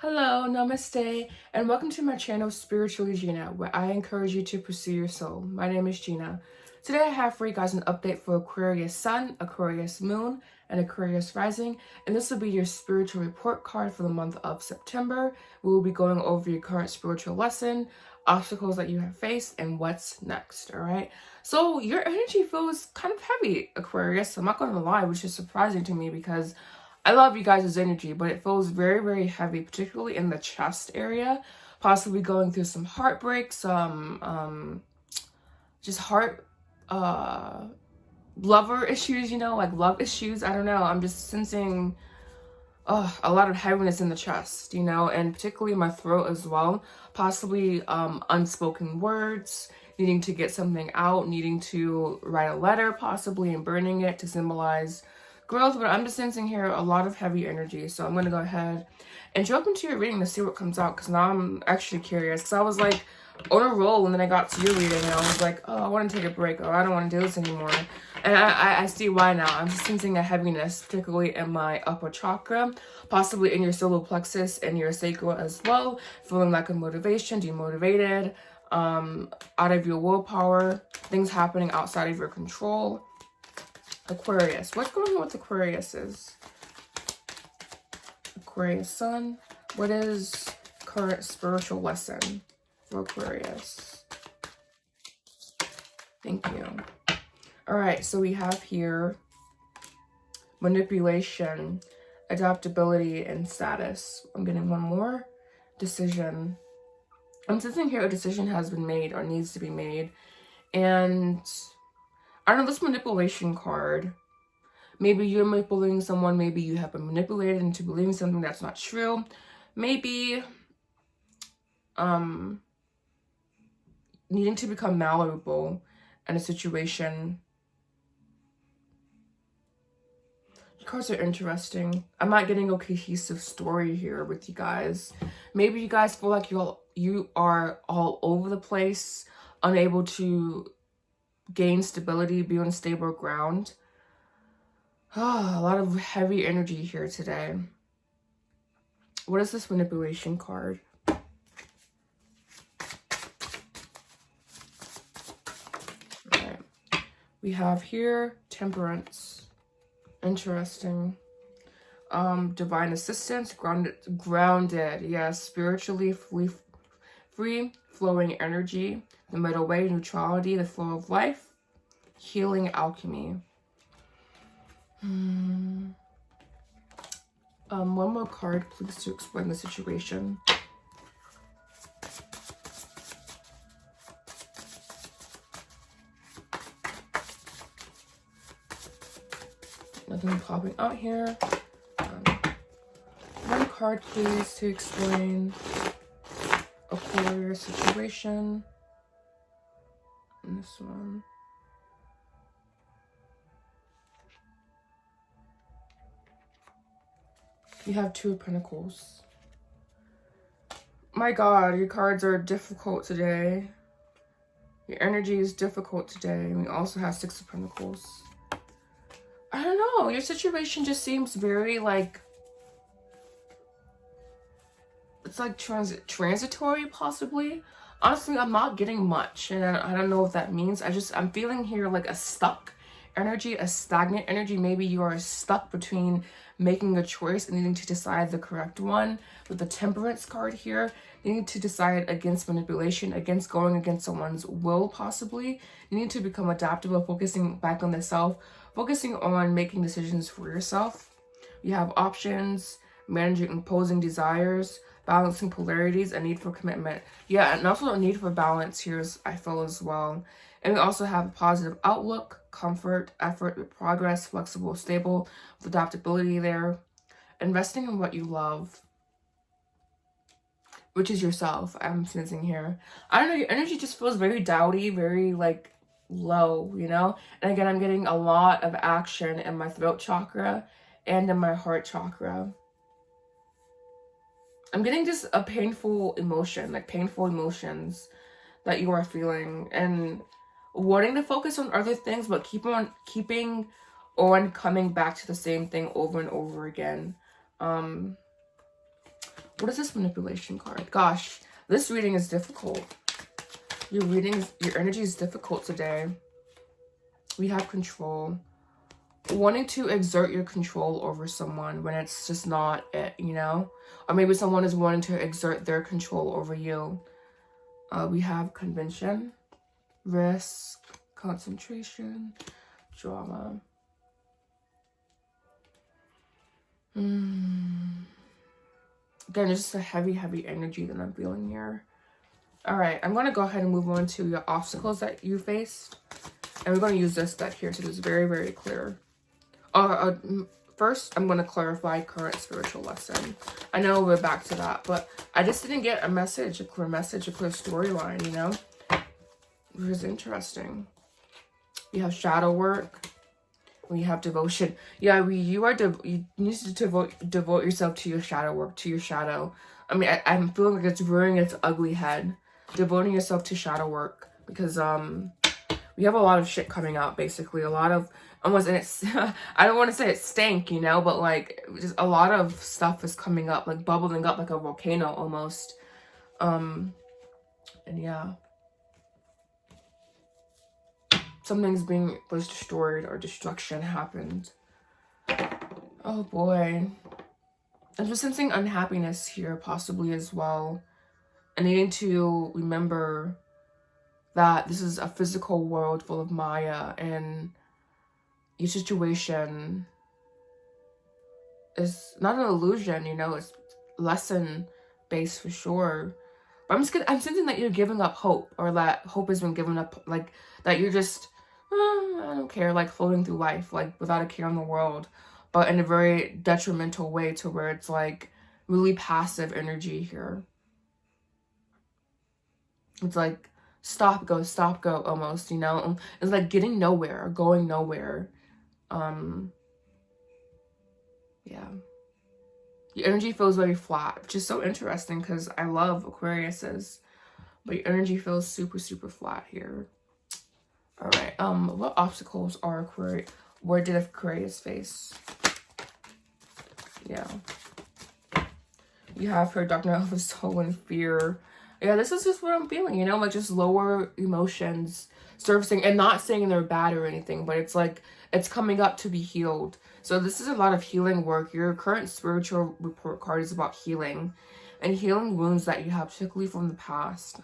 Hello, namaste, and welcome to my channel Spiritually Gina, where I encourage you to pursue your soul. My name is Gina. Today I have for you guys an update for Aquarius Sun, Aquarius Moon, and Aquarius Rising, and this will be your spiritual report card for the month of September. We will be going over your current spiritual lesson, obstacles that you have faced, and what's next, all right? So your energy feels kind of heavy, Aquarius. I'm not going to lie, which is surprising to me because I love you guys' energy, but it feels very, very heavy, particularly in the chest area. Possibly going through some heartbreak, some just heart lover issues, like love issues. I don't know. I'm just sensing a lot of heaviness in the chest, and particularly my throat as well. Possibly unspoken words, needing to get something out, needing to write a letter, possibly, and burning it to symbolize growth. But I'm just sensing here a lot of heavy energy. So I'm going to go ahead and jump into your reading to see what comes out, because now I'm actually curious. Because I was like on a roll, and then I got to your reading, and I was like, oh, I want to take a break. Oh, I don't want to do this anymore. And I see why now. I'm just sensing a heaviness, particularly in my upper chakra, possibly in your solar plexus and your sacral as well. Feeling lack of motivation, demotivated, out of your willpower, things happening outside of your control. Aquarius. What's going on with Aquarius is? Aquarius Sun. What is current spiritual lesson for Aquarius? Thank you. All right, so we have here manipulation, adaptability, and status. I'm getting one more. Decision. I'm sensing here a decision has been made or needs to be made. And I don't know, this manipulation card, maybe you're manipulating someone, maybe you have been manipulated into believing something that's not true. Maybe needing to become malleable in a situation. The cards are interesting. I'm not getting a cohesive story here with you guys. Maybe you guys feel like you are all over the place, unable to gain stability, be on stable ground. Oh, a lot of heavy energy here today. What is this manipulation card? Alright. We have here Temperance. Interesting. Divine assistance, grounded, yes, spiritually free flowing energy, the middle way, neutrality, the flow of life, healing, alchemy. One more card, please, to explain the situation. Nothing popping out here. One card, please, to explain Aquarius situation. And this one. You have Two of Pentacles. My God, your cards are difficult today. Your energy is difficult today. And we also have Six of Pentacles. I don't know. Your situation just seems very like, it's like transitory, possibly. Honestly, I'm not getting much, and I don't know what that means. I'm feeling here like a stuck energy, a stagnant energy. Maybe you are stuck between making a choice and needing to decide the correct one. With the Temperance card here, you need to decide against manipulation, against going against someone's will, possibly. You need to become adaptable, focusing back on the self, focusing on making decisions for yourself. You have options, managing opposing desires, balancing polarities, a need for commitment. Yeah, and also a need for balance here, I feel, as well. And we also have a positive outlook, comfort, effort, progress, flexible, stable, with adaptability there. Investing in what you love, which is yourself, I'm sensing here. I don't know, your energy just feels very dowdy, very like low, And again, I'm getting a lot of action in my throat chakra and in my heart chakra. I'm getting just a painful emotion, like painful emotions that you are feeling, and wanting to focus on other things, but keeping on coming back to the same thing over and over again. What is this manipulation card? Gosh, this reading is difficult. Your energy is difficult today. We have control. Wanting to exert your control over someone when it's just not it, you know? Or maybe someone is wanting to exert their control over you. We have convention, risk, concentration, drama. Again, it's just a heavy, heavy energy that I'm feeling here. All right, I'm going to go ahead and move on to your obstacles that you faced. And we're going to use this deck here so it's very, very clear. First, I'm going to clarify current spiritual lesson. I know we're back to that, but I just didn't get a message, a clear storyline, you know? Which is interesting. We have shadow work. We have devotion. Yeah, you need to devote yourself to your shadow work, to your shadow. I mean, I'm feeling like it's rearing its ugly head. Devoting yourself to shadow work because we have a lot of shit coming out. Basically, a lot of almost, and it's I don't want to say it stank, you know, but like just a lot of stuff is coming up, like bubbling up like a volcano almost. And yeah. Something's was destroyed or destruction happened. Oh boy. I'm just sensing unhappiness here possibly as well. And needing to remember that this is a physical world full of Maya and your situation is not an illusion, you know, it's lesson based for sure. But I'm sensing that you're giving up hope, or that hope has been given up, like that you're just I don't care, like floating through life, like without a care in the world, but in a very detrimental way to where it's like really passive energy here. It's like stop, go almost, you know? It's like getting nowhere, or going nowhere. Yeah. Your energy feels very flat, which is so interesting because I love Aquariuses, but your energy feels super, super flat here. All right, what obstacles are Aquarius? Where did Aquarius face? Yeah. You have her dark night of the soul and fear. Yeah, this is just what I'm feeling, you know, like just lower emotions surfacing, and not saying they're bad or anything, but it's like it's coming up to be healed. So this is a lot of healing work. Your current spiritual report card is about healing and healing wounds that you have, particularly from the past.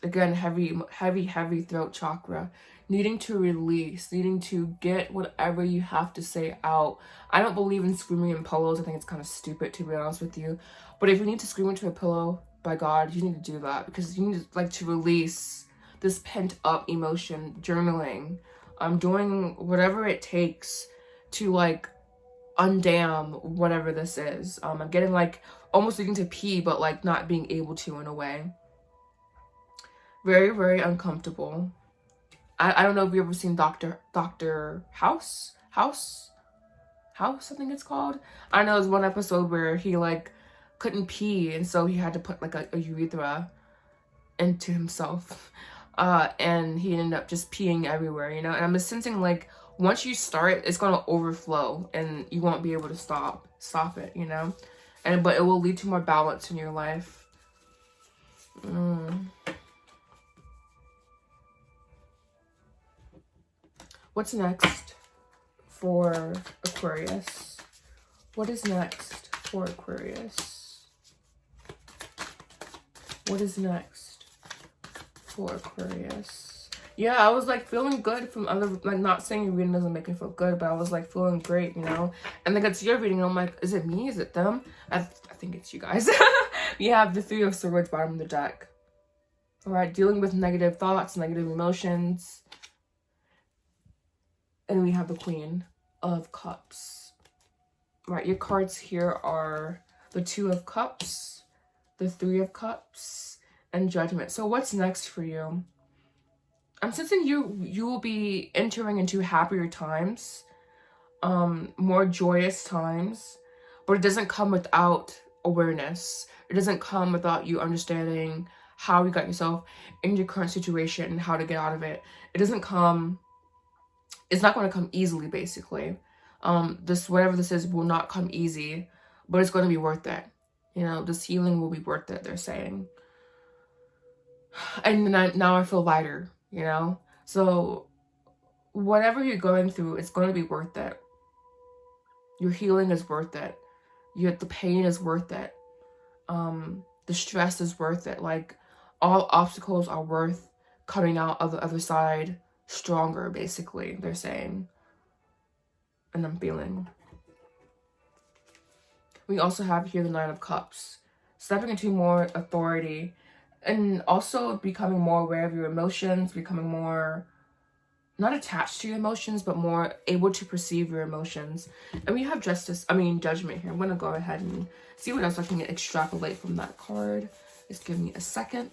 Again, heavy throat chakra. Needing to release, needing to get whatever you have to say out. I don't believe in screaming in pillows. I think it's kind of stupid, to be honest with you. But if you need to scream into a pillow, by God, you need to do that. Because you need to release this pent up emotion, journaling. Doing whatever it takes to like undam whatever this is. I'm getting like almost needing to pee, but like not being able to in a way. Very, very uncomfortable. I don't know if you've ever seen Dr. House, I think it's called. I know there's one episode where he like couldn't pee, and so he had to put like a urethra into himself. And he ended up just peeing everywhere, you know? And I'm just sensing like once you start, it's gonna overflow and you won't be able to stop it, you know? But it will lead to more balance in your life. What's next for Aquarius? What is next for Aquarius? What is next for Aquarius? Yeah, I was like feeling good from other, like not saying your reading doesn't make me feel good, but I was like feeling great, you know? And then it's your reading, and I'm like, is it me? Is it them? I think it's you guys. You have the Three of Swords bottom of the deck. All right, dealing with negative thoughts, negative emotions. And we have the Queen of Cups. Right, your cards here are the Two of Cups, the Three of Cups, and Judgment. So what's next for you? I'm sensing you will be entering into happier times, more joyous times, but it doesn't come without awareness. It doesn't come without you understanding how you got yourself in your current situation and how to get out of it. It's not going to come easily, basically. Whatever this is will not come easy. but it's going to be worth it. You know, this healing will be worth it, they're saying. And now I feel lighter, you know? So whatever you're going through, it's going to be worth it. Your healing is worth it. The pain is worth it. The stress is worth it. Like, all obstacles are worth coming out of the other side stronger, basically, they're saying. And I'm feeling. We also have here the Nine of Cups. Stepping into more authority. And also becoming more aware of your emotions. Becoming more, not attached to your emotions, but more able to perceive your emotions. And we have Judgment here. I'm going to go ahead and see what else I can extrapolate from that card. Just give me a second.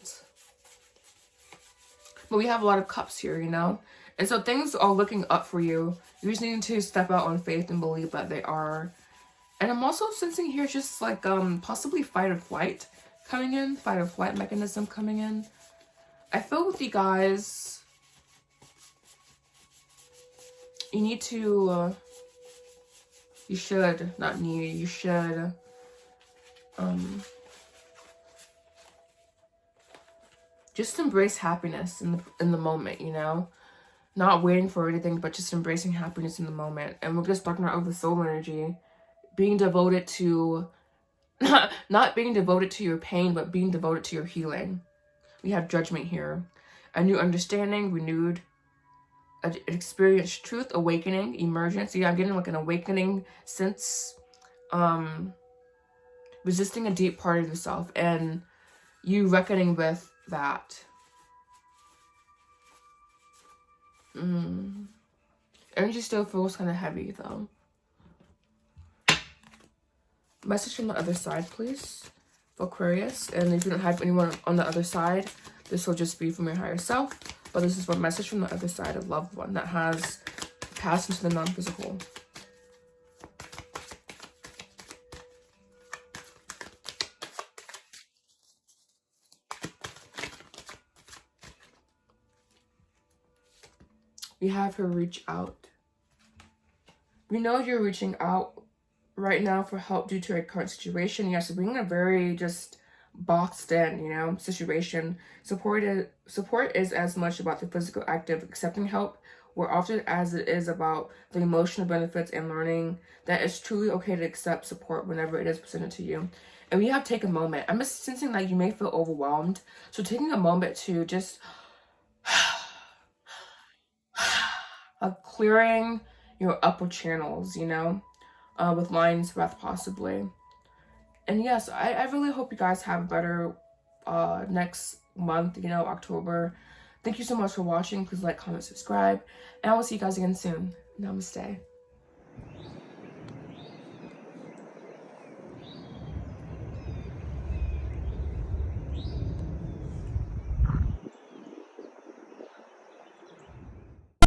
But we have a lot of cups here, you know? And so things are looking up for you. You just need to step out on faith and believe that they are. And I'm also sensing here just like possibly fight or flight coming in. Fight or flight mechanism coming in. I feel with you guys, you need to, you should just embrace happiness in the moment, you know? Not waiting for anything, but just embracing happiness in the moment. And we're just talking about the soul energy. Being devoted to, not being devoted to your pain, but being devoted to your healing. We have Judgment here. A new understanding, renewed, experienced truth, awakening, emergence. Yeah, I'm getting like an awakening sense. Resisting a deep part of yourself. And you reckoning with that. Energy still feels kind of heavy though. Message from the other side, please, for Aquarius. And if you don't have anyone on the other side, this will just be from your higher self. But this is for message from the other side, a loved one that has passed into the non-physical. We have her reach out. We know you're reaching out right now for help due to a current situation. Yes, being in a very just boxed in, you know, situation. Support is as much about the physical act of accepting help, or often as it is about the emotional benefits and learning that it's truly okay to accept support whenever it is presented to you. And we have to take a moment. I'm just sensing like you may feel overwhelmed. So taking a moment to just clearing your upper channels, you know, with lion's breath possibly. And yes, I really hope you guys have a better next month, you know, October. Thank you so much for watching. Please like, comment, subscribe. And I will see you guys again soon. Namaste.